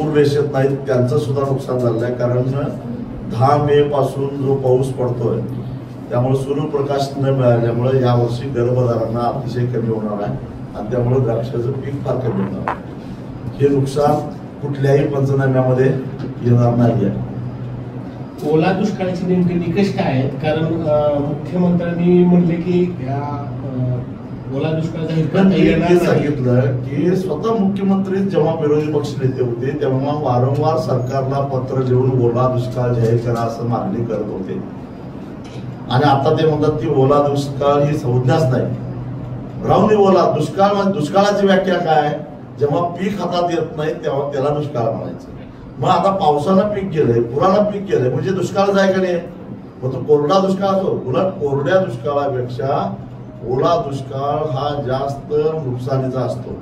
पूर रेषेत नाहीत त्यांचं सुद्धा नुकसान झालं आहे, कारण 10 मे पासून जो पाऊस पडतोय त्यामुळे सूर्यप्रकाश न मिळाल्यामुळे यावर्षी गर्भधारणा अतिशय कमी होणार आहे आणि त्यामुळे द्राक्षाचं पीक फार कमी होणार आहे. हे नुकसान कुठल्याही पंचनाम्यामध्ये येणार नाही आहे. ओला दुष्काळाचे नेमके निकष काय आहेत? कारण मुख्यमंत्र्यांनी म्हणले की या ओला दुष्काळाचा सांगितलं की स्वतः मुख्यमंत्री जेव्हा विरोधी पक्ष नेते होते तेव्हा वारंवार सरकारला पत्र लिहून ओला दुष्काळ जाहीर करा असं मागणी करत होते आणि आता ते म्हणतात की ओला दुष्काळ ही संज्ञाच नाही. राहून ओला दुष्काळ म्हणजे दुष्काळाची व्याख्या काय? जेव्हा पीक हातात येत नाही तेव्हा त्याला दुष्काळ म्हणायचं. मग आता पावसानं पीक गेलंय, पुरानं पीक गेलंय म्हणजे दुष्काळ आहे का नाही? मग तो कोरडा दुष्काळ असो. उलट कोरड्या दुष्काळापेक्षा ओला दुष्काळ हा जास्त नुकसानीचा असतो.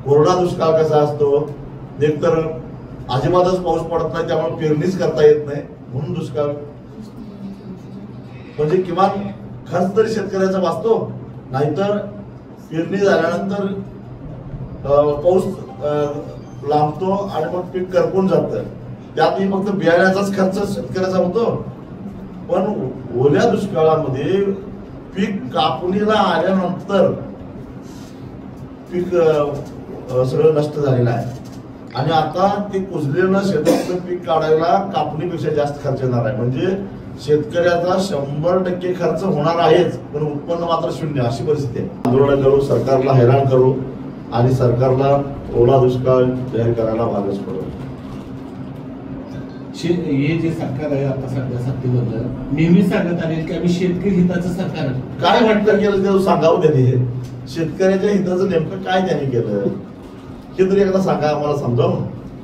कोरडा दुष्काळ कसा असतो? एकतर अजिबातच पाऊस पडत नाही त्यामुळे पेरणीच करता येत नाही म्हणून दुष्काळ. म्हणजे किमान खर्च तरी शेतकऱ्याचा वाचतो, नाहीतर पेरणी झाल्यानंतर पाऊस लांबतो आणि मग पीक करपून जातं. त्यातही फक्त बियाण्याचाच खर्च शेतकऱ्याचा होतो. पण ओल्या दुष्काळामध्ये पीक कापणीला आल्यानंतर पीक सगळं नष्ट झालेलं आहे आणि आता ते कुजलेलं शेतातलं पीक काढायला कापणीपेक्षा जास्त खर्च येणार आहे. म्हणजे शेतकऱ्याचा 100% खर्च होणार आहेच पण उत्पन्न मात्र शून्य अशी परिस्थिती आहे. आंदोलन करू, सरकारला हैराण करू आणि सरकारला ओला दुष्काळ जाहीर करायला भागच पडू. हे जे सरकार आहे आता सध्या सत्तेबद्दल नेहमी सांगत आले की आम्ही शेतकरी हिताचं सरकार. काय वाटतं केलं ते सांगावं त्यांनी. शेतकऱ्याच्या हिताचं नेमकं काय त्यांनी केलं हे तरी एकदा सांगा आम्हाला समजावून.